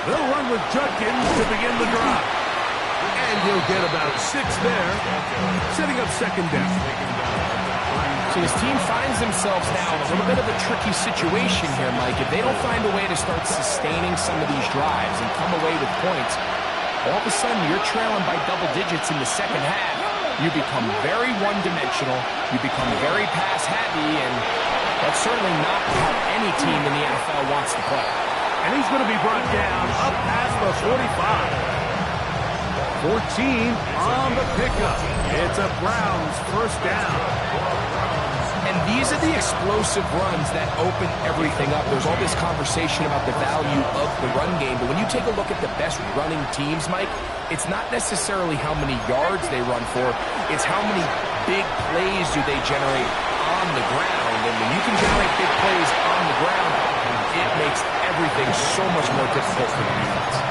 They'll run with Judkins to begin the drive. And he'll get about 6 there, setting up second down. So this team finds themselves now in a little bit of a tricky situation here, Mike. If they don't find a way to start sustaining some of these drives and come away with points, all of a sudden you're trailing by double digits in the second half. You become very one-dimensional. You become very pass-heavy, and that's certainly not how any team in the NFL wants to play. And he's going to be brought down up past the 45. 14 on the pickup. It's a Browns first down. And these are the explosive runs that open everything up. There's all this conversation about the value of the run game, but when you take a look at the best running teams, Mike, it's not necessarily how many yards they run for, it's how many big plays do they generate on the ground. And when you can generate big plays on the ground, it makes everything so much more difficult for the defense.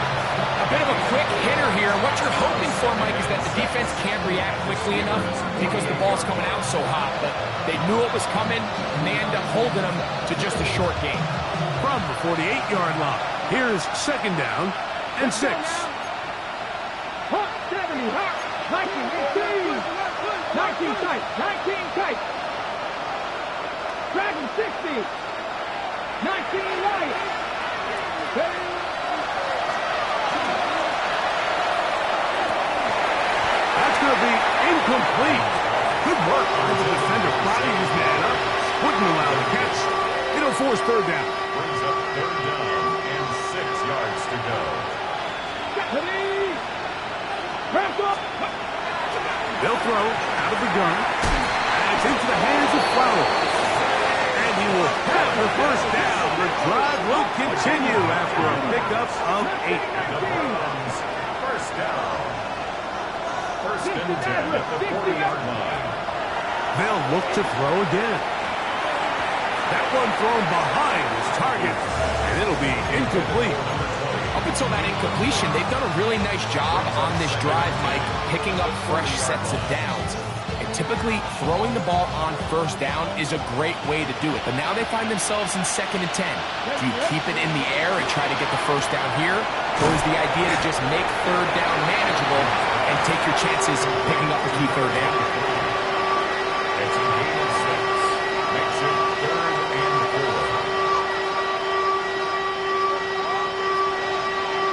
A bit of a quick hitter here. What you're hoping for, Mike, is that the defense can't react quickly enough because the ball's coming out so hot. But they knew it was coming, and they end up holding them to just a short gain. From the 48-yard line, here's second down and 6. Hot 70, hot 19, 18, 19 tight, 19 tight. Dragon 60, 19 right. Going to be incomplete. Good work by the defender, prodding his man up. Wouldn't allow the catch. It'll force third down. Brings up third down and 6 yards to go. They'll throw out of the gun. And it's into the hands of Flowers. And he will have the first down. The drive will continue after a pickup of 8. First down. First and 10 at the 40-yard line. They'll look to throw again. That one thrown behind his target, and it'll be incomplete. Up until that incompletion, they've done a really nice job on this drive, Mike, picking up fresh sets of downs. And typically, throwing the ball on first down is a great way to do it. But now they find themselves in second and 10. Do you keep it in the air and try to get the first down here? Or is the idea to just make third down manageable and take your chances picking up a key third down? It's a gain of 6. Makes it third and 4.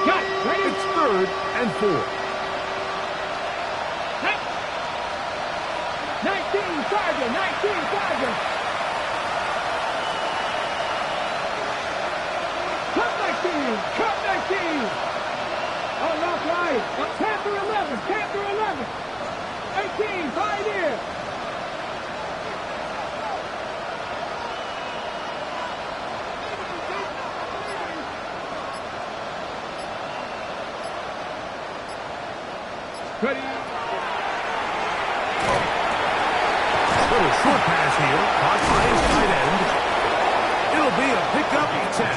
Got it. Ready? It's third and 4. 19 Charger, 19 Charger. Cut 19, cut 19. Oh, left right. Panther 11, Panther 11. 18, Pioneer. Ready. Little short pass here, caught by his tight end. It'll be a pickup 10.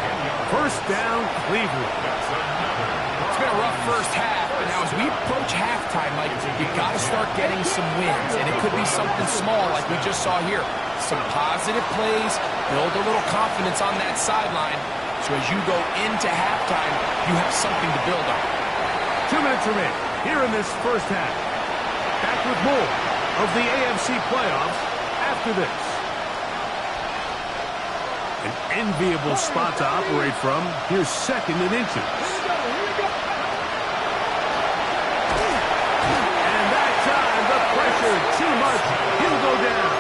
First down, Cleveland. It's been a rough first half, but now as we approach halftime, Mike, you've got to start getting some wins, and it could be something small like we just saw here. Some positive plays, build a little confidence on that sideline, so as you go into halftime, you have something to build on. 2 minutes remain here in this first half. Back with more of the AFC playoffs after this. An enviable spot to operate from. Here's second and inches. And that time, the pressure too much. He'll go down.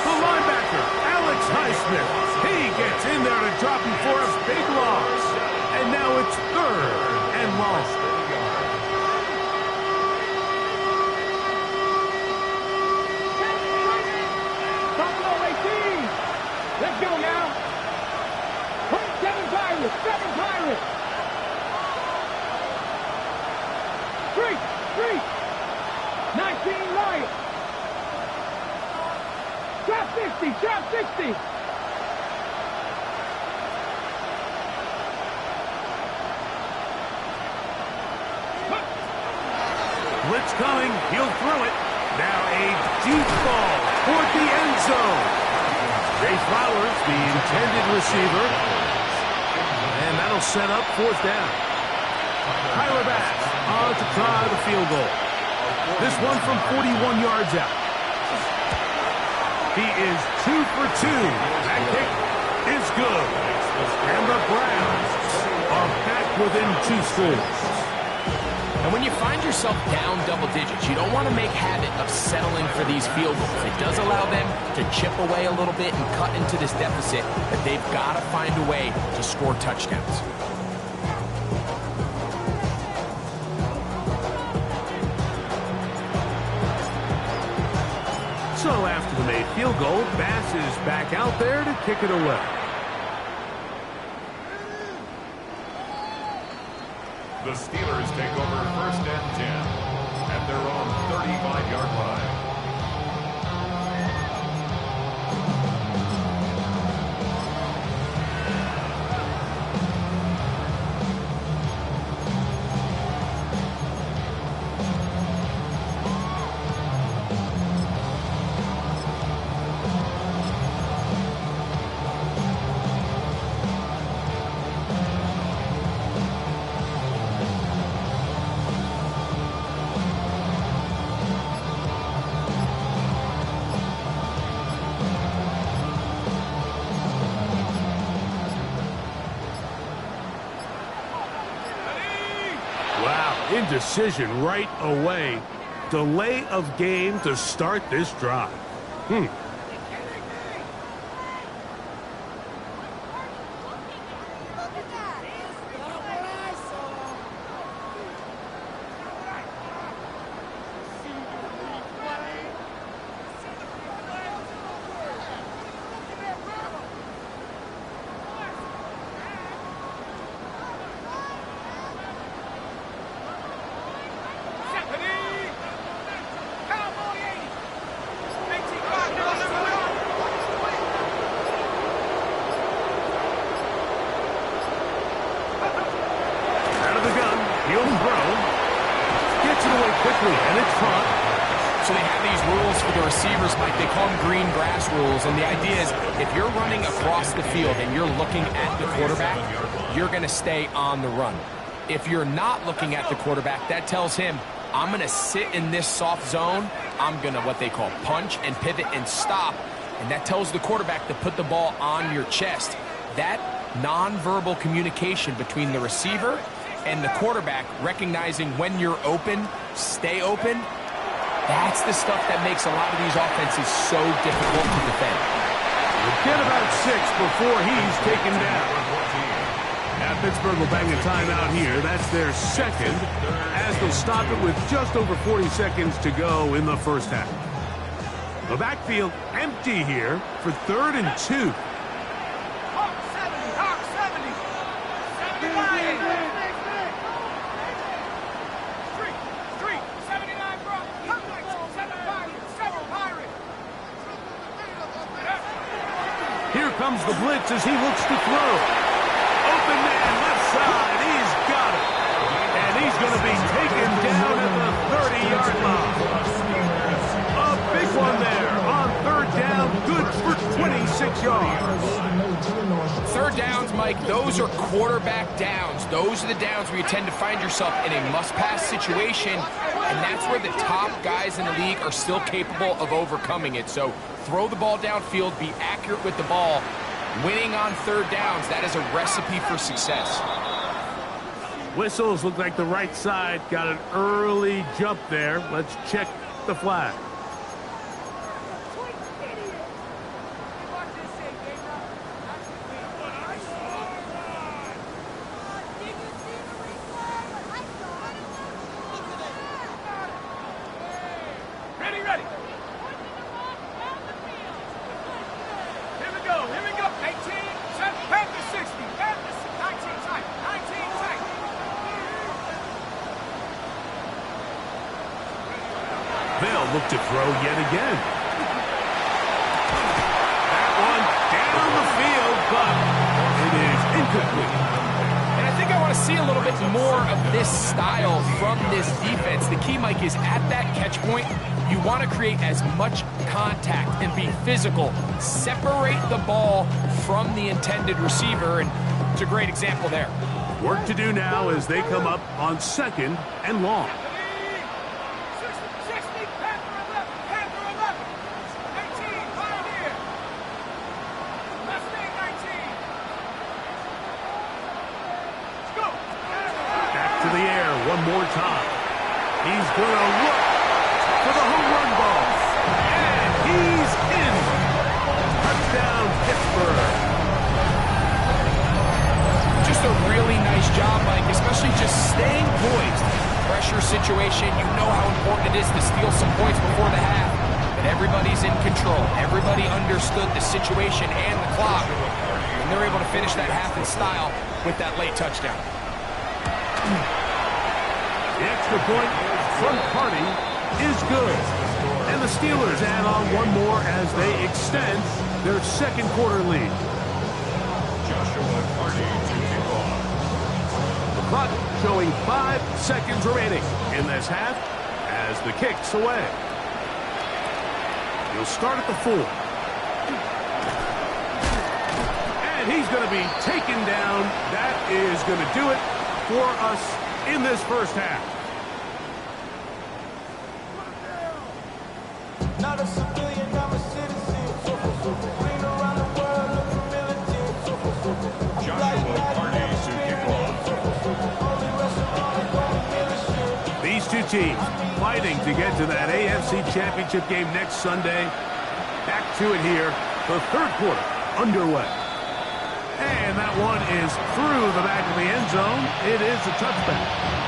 The linebacker, Alex Highsmith. He gets in there to drop him for a big loss. And now it's third and long. Let's go now. 7 Pirates, 7 Pirates. 3, 19 Lions. Drop 60, drop 60. Blitz coming, he'll throw it. Now a deep ball toward the end zone. Zay Flowers, the intended receiver. And that'll That'll set up 4th down. Tyler Bass on to try the field goal. This one from 41 yards out. He is 2 for 2. That kick is good. And the Browns are back within 2 scores. And when you find yourself down double digits, you don't want to make habit of settling for these field goals. It does allow them to chip away a little bit and cut into this deficit, but they've got to find a way to score touchdowns. So after the made field goal, Bass is back out there to kick it away. The Steelers take over 1st and 10 at their own 35-yard line. Indecision right away. Delay of game to start this drive. And it's caught. So they have these rules for the receivers, Mike. They call them green grass rules. And the idea is if you're running across the field and you're looking at the quarterback, you're going to stay on the run. If you're not looking at the quarterback, that tells him, I'm going to sit in this soft zone. I'm going to what they call punch and pivot and stop. And that tells the quarterback to put the ball on your chest. That nonverbal communication between the receiver and the quarterback, recognizing when you're open, stay open, that's the stuff that makes a lot of these offenses so difficult to defend. We'll get about 6 before he's taken down. Now Pittsburgh will bang a timeout here. That's their second, as they'll stop it with just over 40 seconds to go in the first half. The backfield empty here for 3rd and 2. Here comes the blitz as he looks to throw. Open man, left side. He's got it. And he's going to be taken down at the 30-yard line. A big one there on 3rd down. Good for 26 yards. 3rd downs, Mike, those are quarterback downs. Those are the downs where you tend to find yourself in a must-pass situation, and that's where the top guys in the league are still capable of overcoming it. So throw the ball downfield, be accurate with the ball. Winning on 3rd downs, that is a recipe for success. Whistles look like the right side got an early jump there. Let's check the flag. They'll look to throw yet again. That one down the field, but it is incomplete. And I think I want to see a little bit more of this style from this defense. The key, Mike, is at that catch point, you want to create as much contact and be physical. Separate the ball from the intended receiver. And It's a great example there. Work to do now as they come up on 2nd and long. 60, Panther 11, 18, Pioneer. Mustang 19. Let's go. Back to the air one more time. He's going to look for the home run ball. And he's in. Touchdown, Pittsburgh. Just a really nice job, Mike, especially just staying poised. Pressure situation, you know how important it is to steal some points before the half. But everybody's in control. Everybody understood the situation and the clock. And they're able to finish that half in style with that late touchdown. The extra point from Party is good. And the Steelers add on one more as they extend their second quarter lead. Joshua Party to kick off. The clock showing 5 seconds remaining in this half as the kick's away. He'll start at the 4. And he's going to be taken down. That is going to do it for us in this first half. Not a civilian, I'm a citizen. Been around the world looking militant. Joshua Party to kick off. These two teams fighting to get to that AFC Championship game next Sunday. Back to it here. The third quarter underway. And that one is through the back of the end zone. It is a touchback.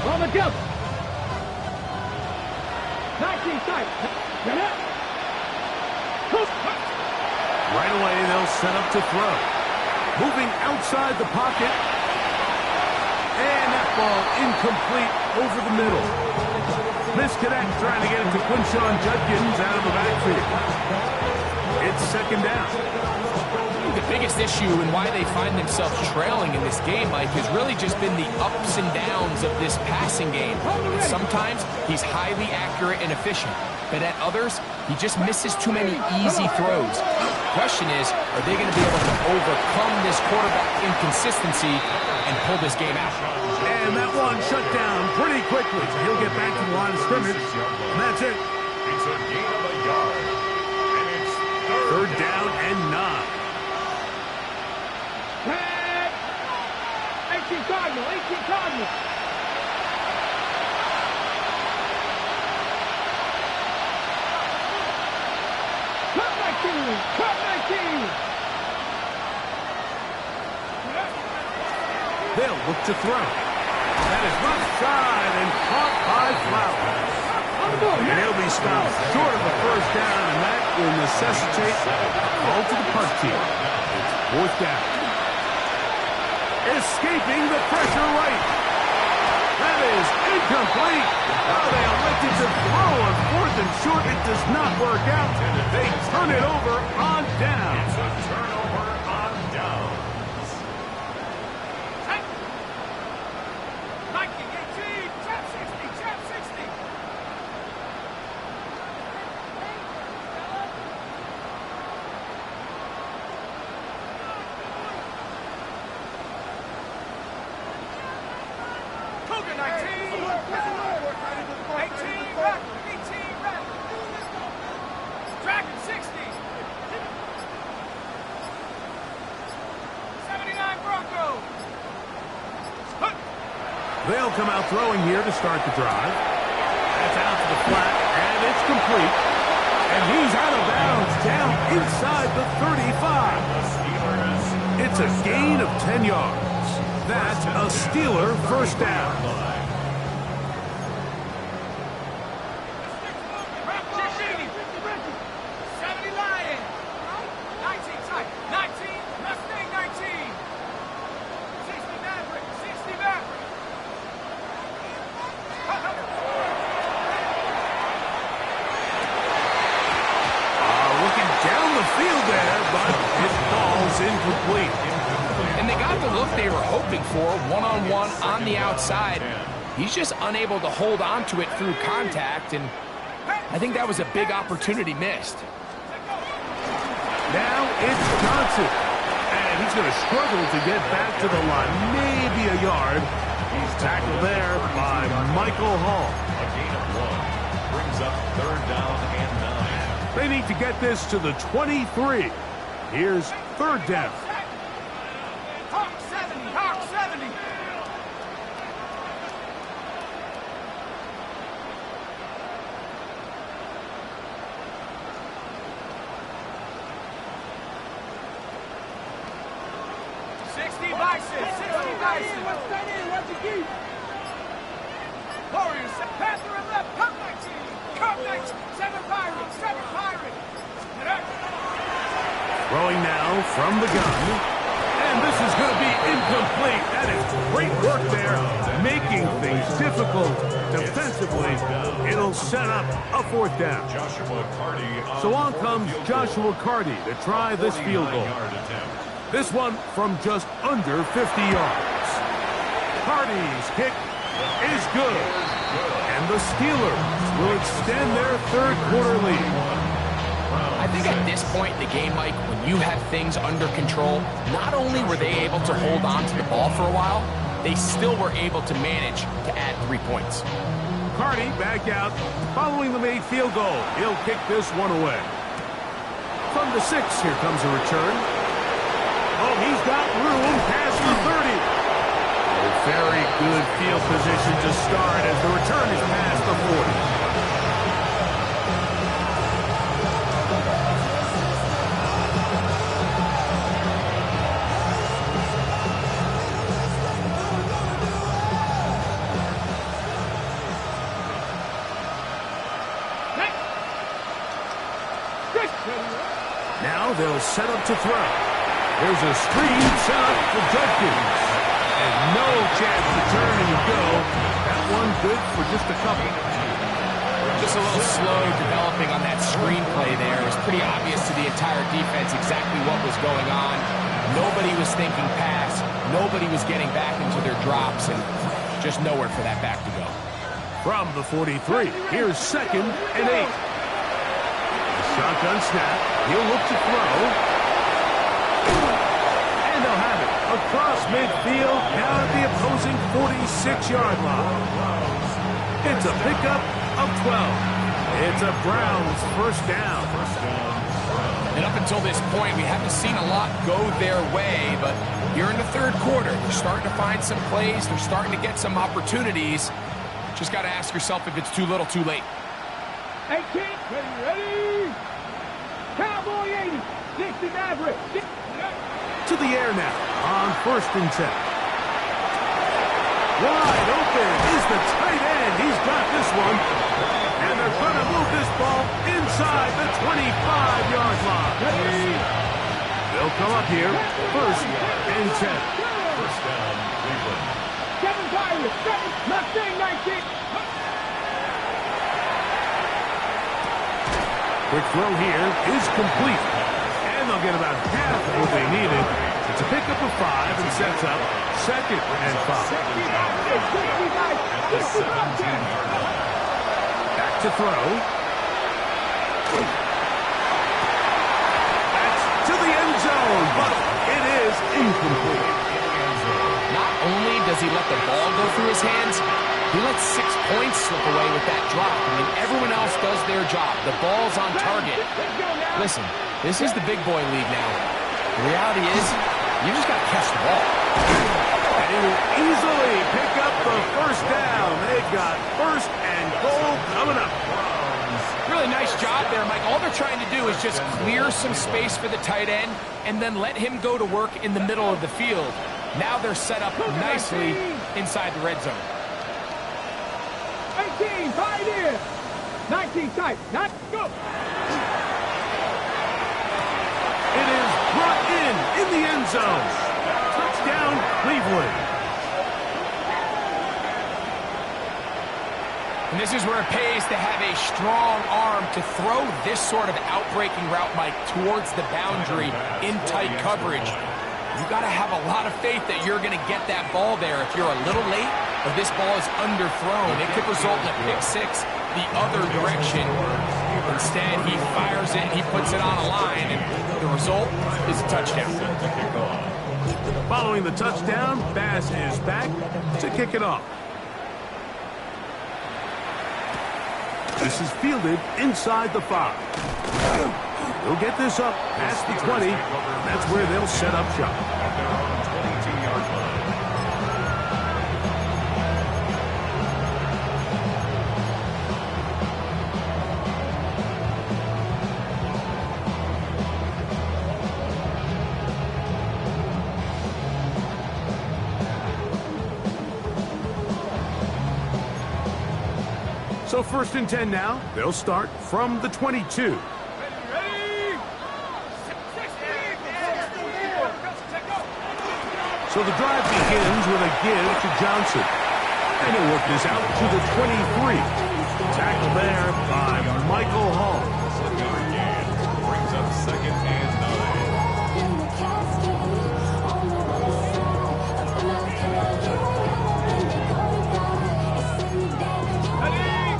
On the jump. 19 sight. Right away, they'll set up to throw. Moving outside the pocket. And that ball incomplete over the middle. Misconnect trying to get it to Quinshon Judkins out of the backfield. It's second down. The biggest issue and why they find themselves trailing in this game, Mike, has really just been the ups and downs of this passing game. Sometimes he's highly accurate and efficient, but at others, he just misses too many easy throws. The question is, are they going to be able to overcome this quarterback inconsistency and pull this game out? And that one shut down pretty quickly. So he'll get back to the line of scrimmage. And that's it. It's a gain of a yard. And it's Third down and 9. 18 Cardinal, 18 Cardinal. Cut 19, cut 19. They'll look to throw. That is left side and caught by Flowers. And he'll be stopped short of the first down, and that will necessitate a call to the punt team. It's fourth down. Escaping the pressure right. That is incomplete. Oh, they elected to throw on 4th and short. It does not work out. They turn it over on down. It's a turnover on downs. 19, 18, tap 60, tap 60. Cougar 19, 18 back, 18 back. Dragon 60. 79 Broncos. They'll come out throwing here to start the drive. That's out to the flat, and it's complete. And he's out of bounds down inside the 35. It's a gain of 10 yards. That's a Steeler first down. 70 Lion. 19 tight. 19 Mustang 19. 60 Maverick. 60 Maverick. Looking down the field there, but it falls incomplete. And they got the look they were hoping hoping for, one-on-one on the outside. He's just unable to hold on to it through contact, and I think that was a big opportunity missed. Now it's Johnson. And he's going to struggle to get back to the line. Maybe a yard. He's tackled there by Michael Hall. A gain of 1. Brings up 3rd down and 9. They need to get this to the 23. Here's 3rd down. Hawk 70, Hawk 70. What's that in? What's the key? Warriors, Panther and left, Cup 19. Cup 19. 7 Pirates, 7 Pirates. Throwing now from the gun. And this is going to be incomplete. That is great work there, making things difficult defensively. It'll set up a 4th down. Joshua Carty. So on comes Joshua Carty to try this field goal. This one from just under 50 yards. Carty's kick is good. And the Steelers will extend their 3rd quarter lead. I think at this point in the game, Mike, when you have things under control, not only were they able to hold on to the ball for a while, they still were able to manage to add 3 points. Carty back out following the made field goal. He'll kick this one away. From the 6, here comes a return. Oh, he's got room past the 30. A very good field position to start as the return is past the 40. Now they'll set up to throw. There's a screen set up for Judkins. And no chance to turn and go. That one good for just a couple. Just a little slow developing on that screenplay there. It was pretty obvious to the entire defense exactly what was going on. Nobody was thinking pass. Nobody was getting back into their drops, and just nowhere for that back to go. From the 43, here's 2nd and 8. Shotgun snap. He'll look to throw. And they'll have it across midfield down at the opposing 46-yard line. It's a pickup of 12. It's a Browns 1st down. And up until this point, we haven't seen a lot go their way, but here in the 3rd quarter, they're starting to find some plays. They're starting to get some opportunities. Just got to ask yourself if it's too little, too late. 18, ready? Cowboy 80, 60 Maverick. To the air now on 1st and 10. Wide open is the tight end. He's got this one. And they're going to move this ball inside the 25-yard line. They'll come up here, 1st and 10. 1st down, Cleveland. 7 Pirates, 7, Mustang 19. Quick throw here is complete. And they'll get about half of what they needed. It's a pickup of 5 and sets up 2nd and 5. Back to throw. That's to the end zone, but it is incomplete. Not only does he let the ball go through his hands, he lets 6 points slip away with that drop. I mean, everyone else does their job. The ball's on target. Listen, this is the big boy league now. The reality is, you just got to catch the ball. And he will easily pick up the 1st down. They've got 1st and goal coming up. Really nice job there, Mike. All they're trying to do is just clear some space for the tight end and then let him go to work in the middle of the field. Now they're set up nicely inside the red zone. 18, Pioneer. 19, tight. Not go. It is brought in the end zone. Touchdown, Cleveland. And this is where it pays to have a strong arm to throw this sort of outbreaking route, Mike, towards the boundary in tight coverage. You got to have a lot of faith that you're going to get that ball there. If you're a little late or this ball is underthrown, it could result in a pick six the other direction. Instead, he fires it, he puts it on a line, and the result is a touchdown. Following the touchdown, Bass is back to kick it off. This is fielded inside the 5. He'll get this up past the 20. That's where they'll set up shop. They're on the 22-yard line. So 1st and 10 now. They'll start from the 22. So the drive begins with a give to Johnson. And he'll work this out to the 23. Tackle there by Michael Hall. Brings up 2nd and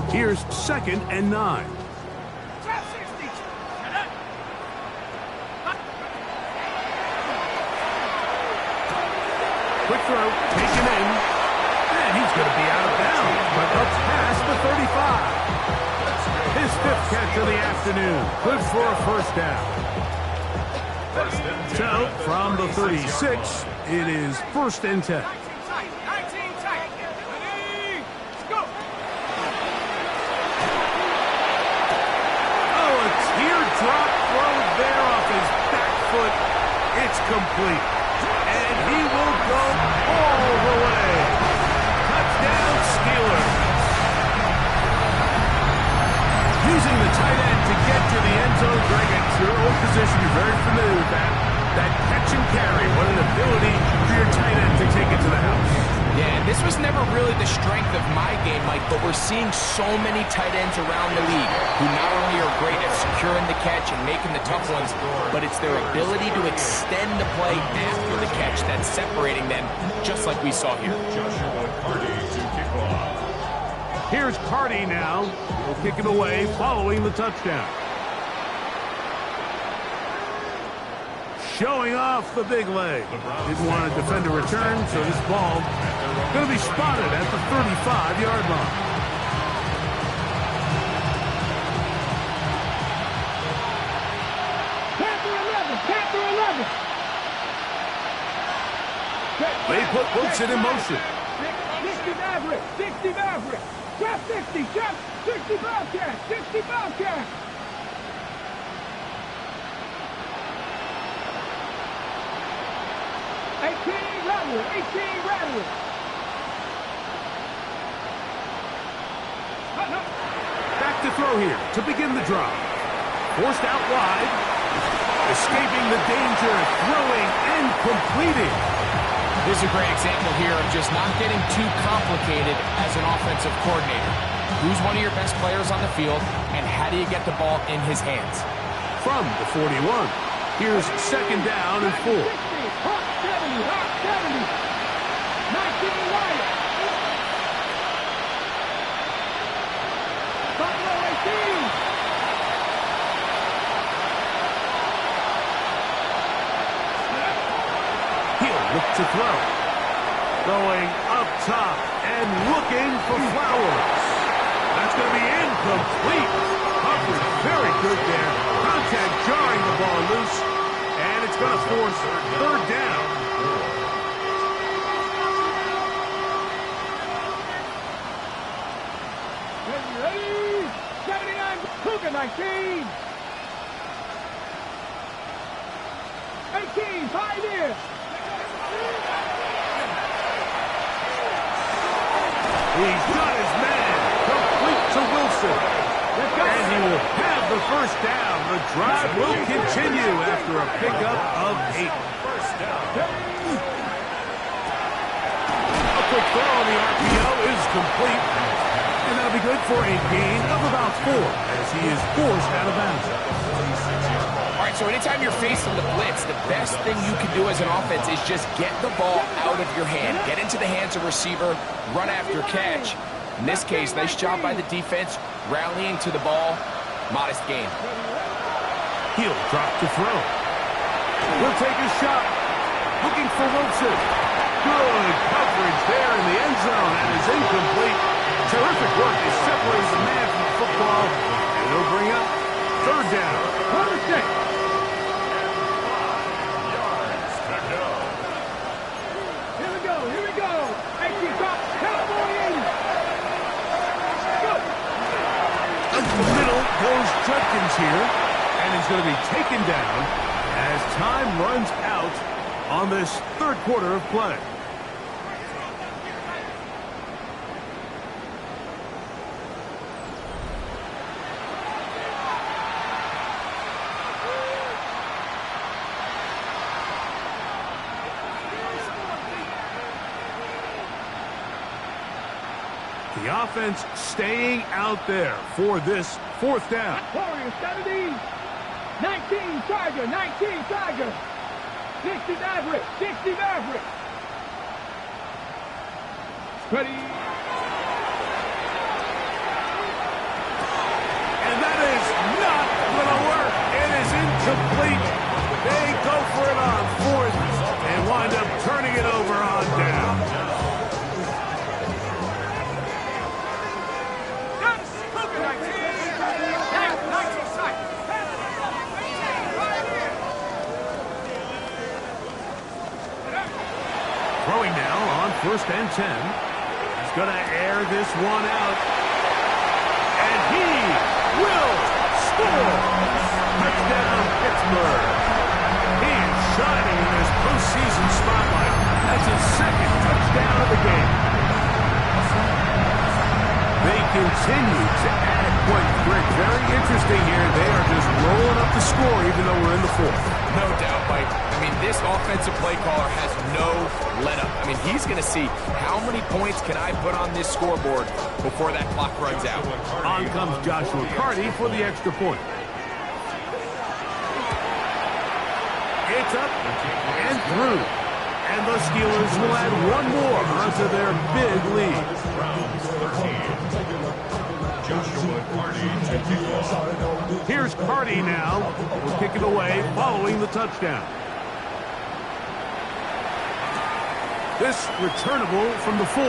9. Here's 2nd and 9. Quick throw, taken in, and he's going to be out of bounds, but up past the 35. His 5th catch of the afternoon, good for a 1st down. So, from the 36, it is 1st and 10. Oh, a teardrop throw there off his back foot. It's complete. And he will go all the way. Touchdown, Steelers. Using the tight end to get to the end zone, Greg, at your old position, you're very familiar with that. That catch and carry, what an ability for your tight end to take it to the house. Yeah, and this was never really the strength of my game, Mike, but we're seeing so many tight ends around the league who not only are great at securing the catch and making the tough ones, but it's their ability to extend the play after the catch that's separating them, just like we saw here. Joshua Carty to kick off. Here's Carty now. He'll kick it away following the touchdown. Showing off the big leg. Didn't want to defend a return, so this ball going to be spotted at the 35-yard line. Panther 11. They puts it in motion. 60 Maverick. 60 Maverick. Drop 60. Drop 60 Bobcat. 60 Bobcat. 18 Rattler. 18 Rattler. Back to throw here to begin the drive. Forced out wide. Escaping the danger. Throwing and completing. This is a great example here of just not getting too complicated as an offensive coordinator. Who's one of your best players on the field, and how do you get the ball in his hands? From the 41, here's 2nd down and 4. 70, 19 Wyatt. Buffalo 18. He'll look to throw. Throwing up top and looking for Flowers. That's going to be incomplete. Coverage very good there. Contact jarring the ball loose. And it's going to force 3rd down. Ready? 79 Cougar 19. 18 Pioneer. He's got his man. Complete to Wilson. And he will have the 1st down. The drive will continue after a pickup of 8. A quick throw on the RPO is complete. And that'll be good for a gain of about 4 as he is forced out of bounds. Are right, so anytime you're facing the blitz, the best thing you can do as an offense is just get the ball out of your hand. Get into the hands of receiver, run after catch. In this case, nice job by the defense, rallying to the ball. Modest gain. He'll drop to throw. We'll take a shot. Looking for Wilson. Good coverage there in the end zone, and is incomplete. Terrific work. They separate the man from the football, and it'll bring up third down. Mistake. Yards to go. Here we go. Here we go. Extra drop. Cowboy 80. Good. Up the middle goes Judkins here, and he's going to be taken down as time runs out on this third quarter of play. The offense staying out there for this fourth down. Warriors 70. 19 Tiger. 19 Tiger. 60 Maverick. 60 Maverick. Ready. And that is not going to work. It is incomplete. They go for it on fourth and wind up turning it over on down. Throwing now on 1st and 10. He's going to air this one out. And he will score. Touchdown, Pittsburgh. He is shining in this postseason spotlight. That's his second touchdown of the game. They continue to add points. Rick, very interesting here. They are just rolling up the score even though we're in the fourth. No doubt, Mike. I mean, this offensive play caller has no let-up. I mean, he's going to see how many points can I put on this scoreboard before that clock runs out. On comes Joshua Carty for the extra point. It's up and through. And the Steelers will add one more onto their big lead. Browns 13. Joshua Carty to kick off. Here's Carty now. Will kick it away following the touchdown. This returnable from the 4.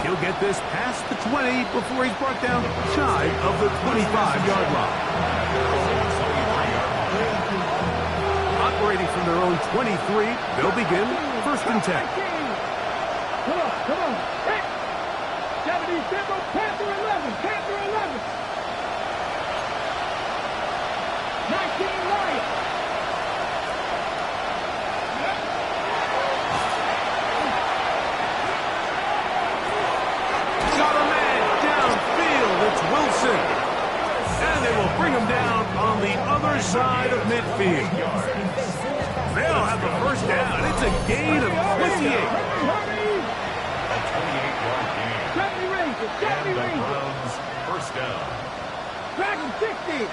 He'll get this past the 20 before he's brought down shy of the 25-yard line. Operating from their own 23, they'll begin 1st and 10. Come on, come on. Hey. 70 Temple, Panther 11, Panther 11. 19 Lions. Got a man downfield. It's Wilson. And they will bring him down on the other side of midfield. They'll have the first down. It's a gain of 28. A 28-yard gain. 70 Rangers, 70 And the Rangers. Browns first down. Dragon 60.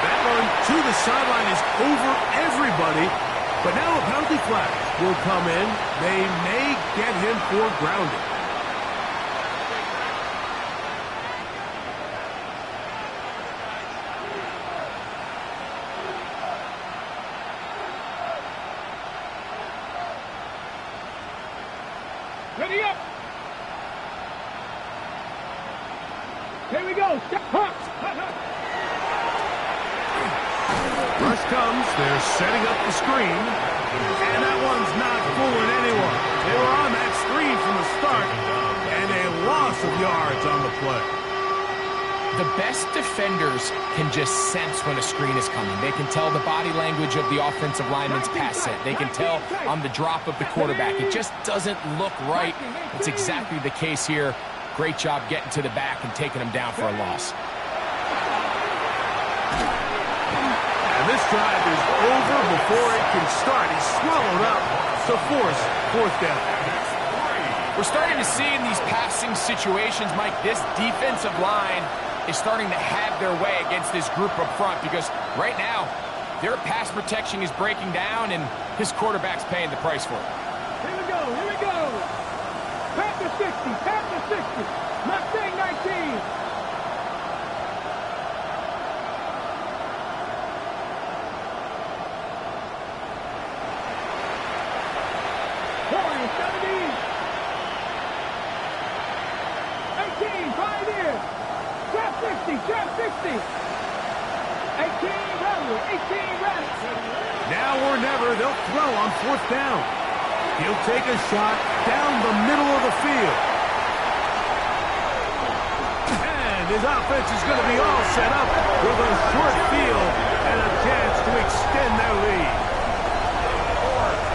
That run to the sideline is over everybody. But now a penalty flag will come in. They may get him for grounding. Ready up. Here we go. Rush comes. They're setting up the screen. And that one's not fooling anyone. They were on that screen from the start. And a loss of yards on the play. The best defenders can just sense when a screen is coming. They can tell the body language of the offensive lineman's pass set. They can tell on the drop of the quarterback. It just doesn't look right. It's exactly the case here. Great job getting to the back and taking him down for a loss. And this drive is over before it can start. He's swallowed up to force 4th down. We're starting to see in these passing situations, Mike, this defensive line is starting to have their way against this group up front because right now, their pass protection is breaking down and his quarterback's paying the price for it. Here we go, here we go. Pass to 60, pass to 60. Mustang 19. Warriors 17. 18, Pioneers. Trap 60, trap 60. 18, Rebel, 18, Rebel. Now or never, they'll throw on 4th down. He'll take a shot down the middle of the field. And his offense is going to be all set up with a short field and a chance to extend their lead.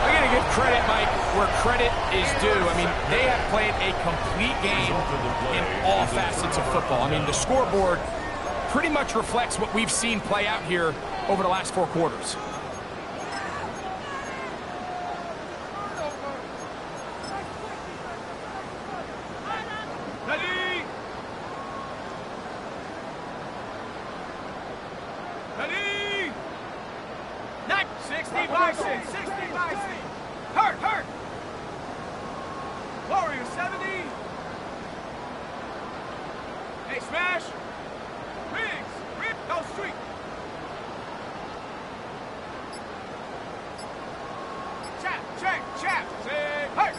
I'm going to give credit, Mike, where credit is due. I mean, they have played a complete game in all facets of football. I mean, the scoreboard pretty much reflects what we've seen play out here over the last 4 quarters. Ready? Ready? 60 Bison, 60 Bison. Hurt. Warriors 70. Hey, smash. Riggs, no street. Chap, say, hurt.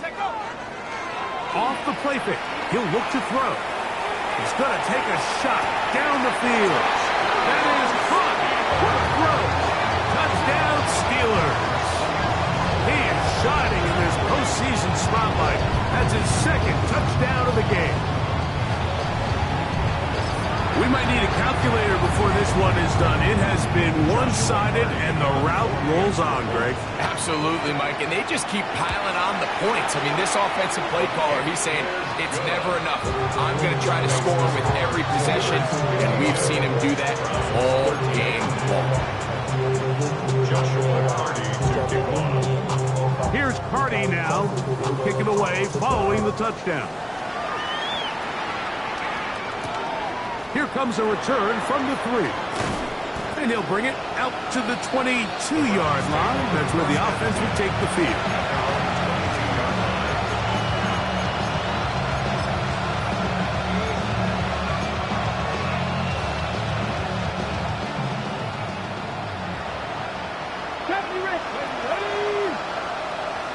Take over. Off the play fake. He'll look to throw. He's going to take a shot down the field. That is caught. Quick throw. Touchdown, Steelers. He is shining in this postseason spotlight. That's his 2nd touchdown of the game. We might need a calculator before this one is done. It has been one-sided, and the route rolls on, Greg. Absolutely, Mike, and they just keep piling on the points. I mean, this offensive play caller, he's saying it's never enough. I'm going to try to score with every possession, and we've seen him do that all game long. Joshua Carty to kick off. Here's Carty now. He'll kick it away following the touchdown. Here comes a return from the 3. And he'll bring it out to the 22-yard line. That's where the offense would take the field. Deputy Rick, ready.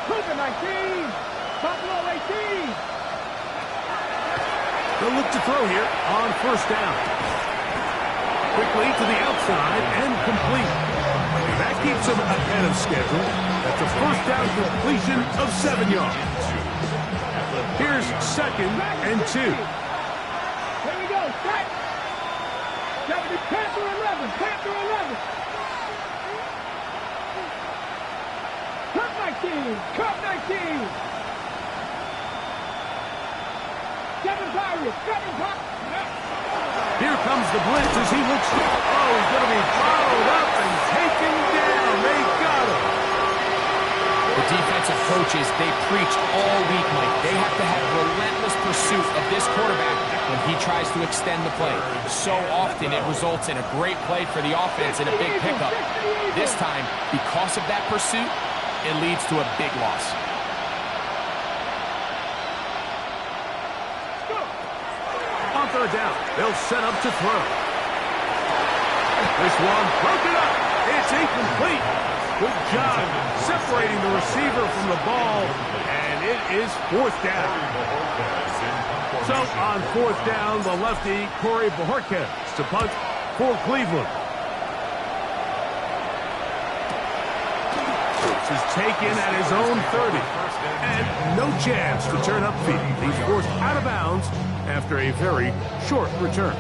Cougar 19. Buffalo 18. They'll look to throw here on 1st down. Quickly to the outside and complete. That keeps him ahead of schedule. That's a 1st down completion of 7 yards. Here's 2nd and 2. Here we go, set. Deputy Panther 11, Panther 11. Cup 19. Kevin Pirates. Here comes the blitz as he looks. Oh, he's going to be followed up and taken down. They got him. The defensive coaches, they preach all week, Mike. They have to have relentless pursuit of this quarterback when he tries to extend the play. So often it results in a great play for the offense and a big pickup. This time, because of that pursuit, it leads to a big loss. On 3rd down, they'll set up to throw. This one broken up. It's incomplete. Good job separating the receiver from the ball, and it is 4th down. So on 4th down, the lefty, Corey Bojorquez, to punt for Cleveland. This is taken at his own 30, and no chance to turn upfield. He's forced out of bounds after a very short return.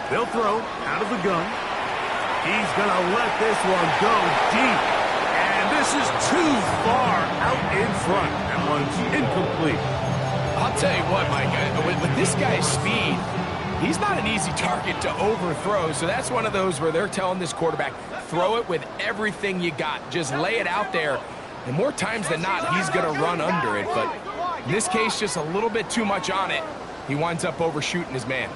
They'll throw out of the gun. He's going to let this one go deep. And this is too far out in front. That one's incomplete. I'll tell you what, Mike, with this guy's speed, he's not an easy target to overthrow, so that's one of those where they're telling this quarterback, throw it with everything you got. Just lay it out there, and more times than not, he's going to run under it. But in this case, just a little bit too much on it. He winds up overshooting his man.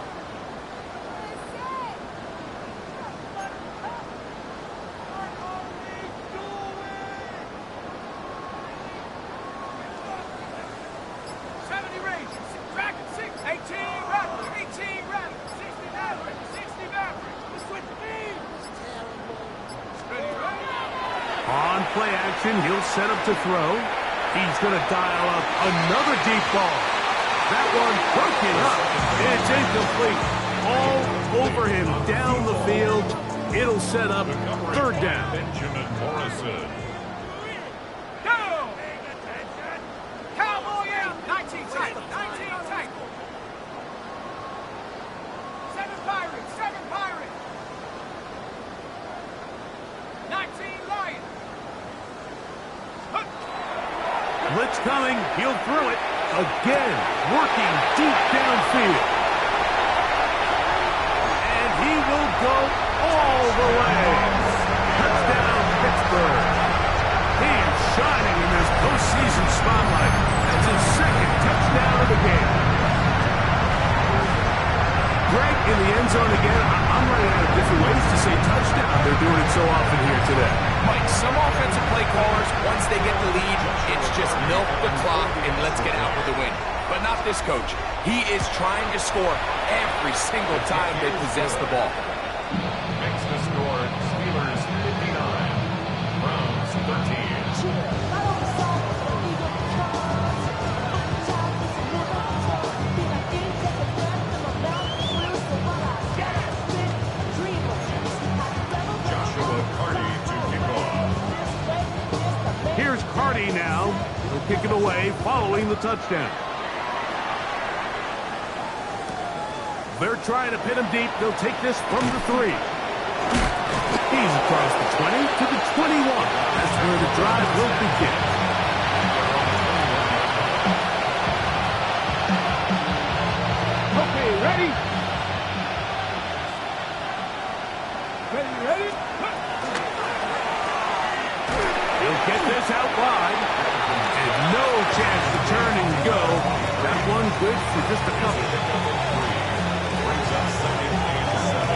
On play action, he'll set up to throw. He's going to dial up another deep ball. That one broken up. It's incomplete. All over him down the field. It'll set up third down. Benjamin Morrison. Go! Cowboy out. 19 tackle. 19 tackle. 7 Pirates. 7 Pirates. 19 Lions. Blitz coming. He'll throw it. Again, working deep downfield. And he will go all the way. Touchdown, Pittsburgh. He is shining in this postseason spotlight. That's his second touchdown of the game. Greg in the end zone again. I'm running out of different ways to say touchdown. They're doing it so often here today. Mike, some offensive play callers, once they get the lead, it's just milk the clock and let's get out with the win. But not this coach. He is trying to score every single time they possess the ball. Makes the score Steelers 59, Browns 13. Joshua Carty to kick off. Here's Carty now. He'll kick it away following the touchdown. They're trying to pin him deep. They'll take this from the 3. He's across the 20 to the 21. That's where the drive will begin. Okay, ready? Ready? He'll get this out wide. And no chance to turn and go. That one good for just a couple. Brings up second and 7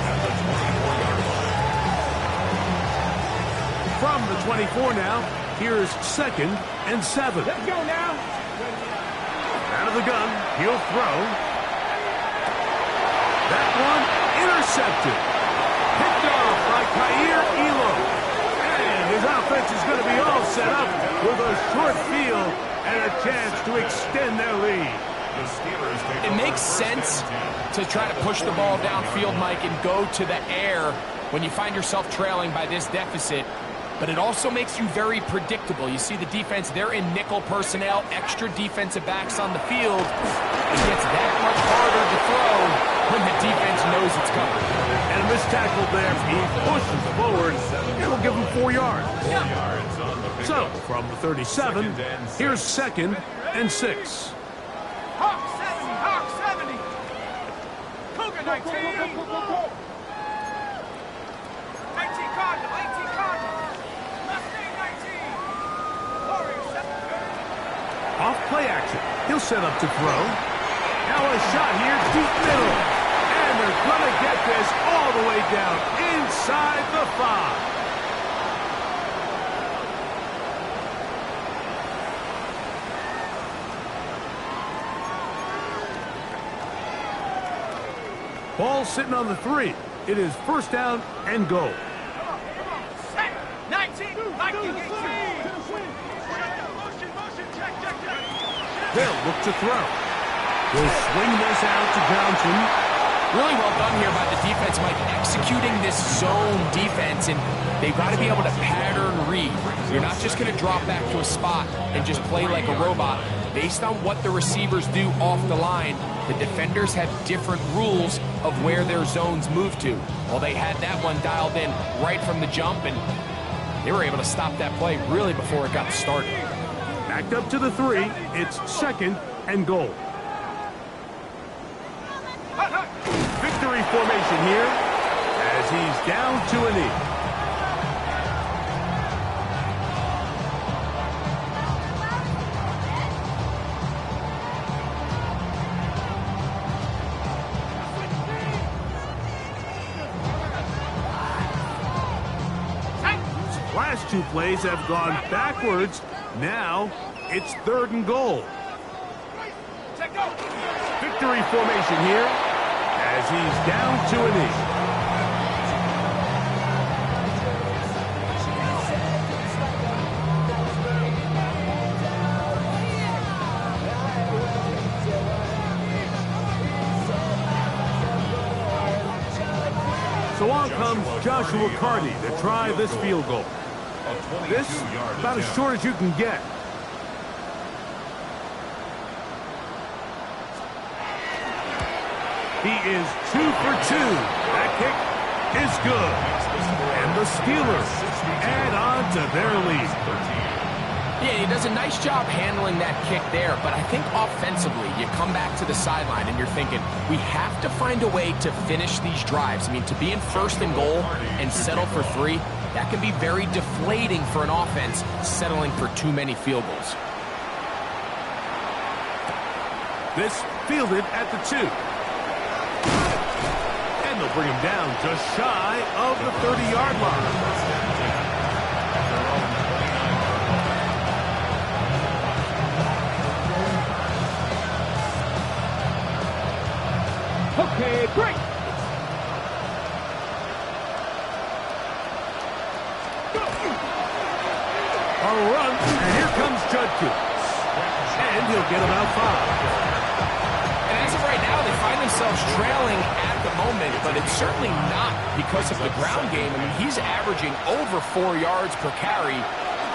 at the 24-yard line. From the 24 now, here's second and 7. Let's go now. Out of the gun, he'll throw. That one intercepted. Picked off by Kaiir Elam. And his offense is going to be all set up with a short field and a chance to extend their lead. The Steelers take It over makes first and sense 10. to try to push the ball downfield, Mike, and go to the air when you find yourself trailing by this deficit. But it also makes you very predictable. You see the defense, they're in nickel personnel, extra defensive backs on the field. It gets that much harder to throw when the defense knows it's coming. And a missed tackle there. He pushes forward. It'll give him 4 yards. 4 yards on the pick. So, from the 37, here's second and 6. Hawk 70. Cougar 19. 19 Cardinal. 18 Cardinal. Mustang 19. Warriors 7. Off play action. He'll set up to throw. Now a shot here, deep middle. And they're going to get this all the way down inside the 5. Ball sitting on the 3. It is first down and goal. Set. 19. 19. 18. They'll look to throw. Will swing this out to Johnson. Really well done here by the defense, Mike, executing this zone defense, and they've got to be able to pattern read. You're not just going to drop back to a spot and just play like a robot. Based on what the receivers do off the line, the defenders have different rules of where their zones move to. Well, they had that one dialed in right from the jump, and they were able to stop that play really before it got started. Backed up to the 3. It's 2nd and goal. Victory formation here as he's down to a knee. Last 2 plays have gone backwards. Now it's 3rd and goal. Victory formation here as he's down to a knee. So on comes Joshua Carty to try this field goal. This about as short as you can get. He is 2 for 2. That kick is good. And the Steelers add on to their lead. Yeah, he does a nice job handling that kick there, but I think offensively, you come back to the sideline and you're thinking, we have to find a way to finish these drives. I mean, to be in 1st and goal and settle for 3, that can be very deflating for an offense settling for too many field goals. This fielded at the 2. And they'll bring him down just shy of the 30-yard line. Okay, great. A run, and here comes Judkins. And he'll get about 5. And as of right now, they find themselves trailing at the moment, but it's certainly not because of the ground game. I mean, he's averaging over 4 yards per carry.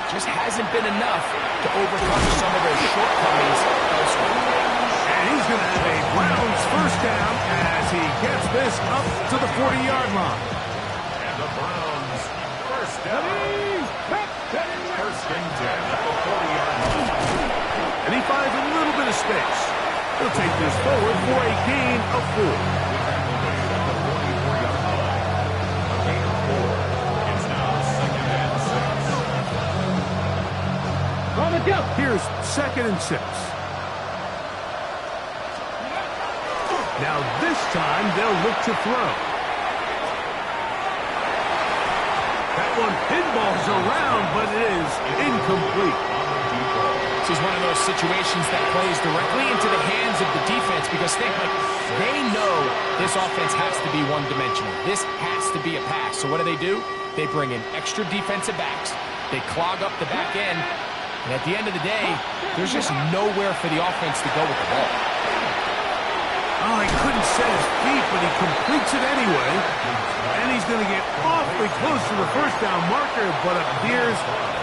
Just hasn't been enough to overcome some of those shortcomings elsewhere. And he's going to have a Browns first down as he gets this up to the 40-yard line. And the Browns first down. First and 10 at the 40-yard line. And he finds a little bit of space. He'll take this forward for a gain of 4. Here's 2nd and 6. Now this time they'll look to throw. That one pinballs around, but it is incomplete. This is one of those situations that plays directly into the hands of the defense because they know this offense has to be one-dimensional. This has to be a pass. So what do? They bring in extra defensive backs. They clog up the back end. And at the end of the day, there's just nowhere for the offense to go with the ball. Oh, he couldn't set his feet, but he completes it anyway. And he's going to get awfully close to the first down marker, but appears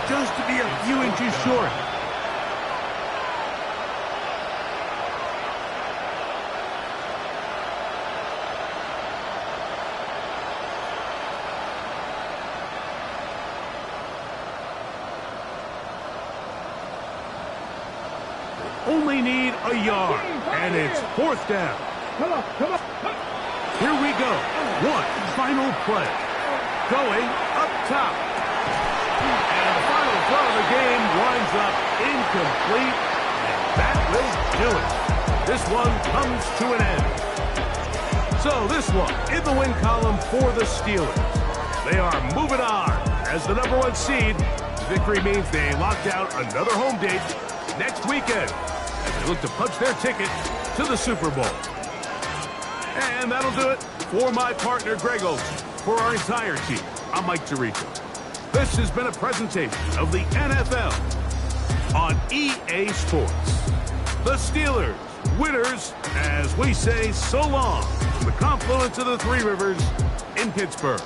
just to be a few inches short. Only need a yard, and it's 4th down. Come on. Here we go. One final play. Going up top. And the final throw of the game winds up incomplete, and that will do it. This one comes to an end. So this one in the win column for the Steelers. They are moving on as the #1 seed. Victory means they locked out another home date next weekend as they look to punch their ticket to the Super Bowl. And that'll do it for my partner, Greg Olsen. For our entire team, I'm Mike Tirico. This has been a presentation of the NFL on EA Sports. The Steelers, winners, as we say so long from the confluence of the Three Rivers in Pittsburgh.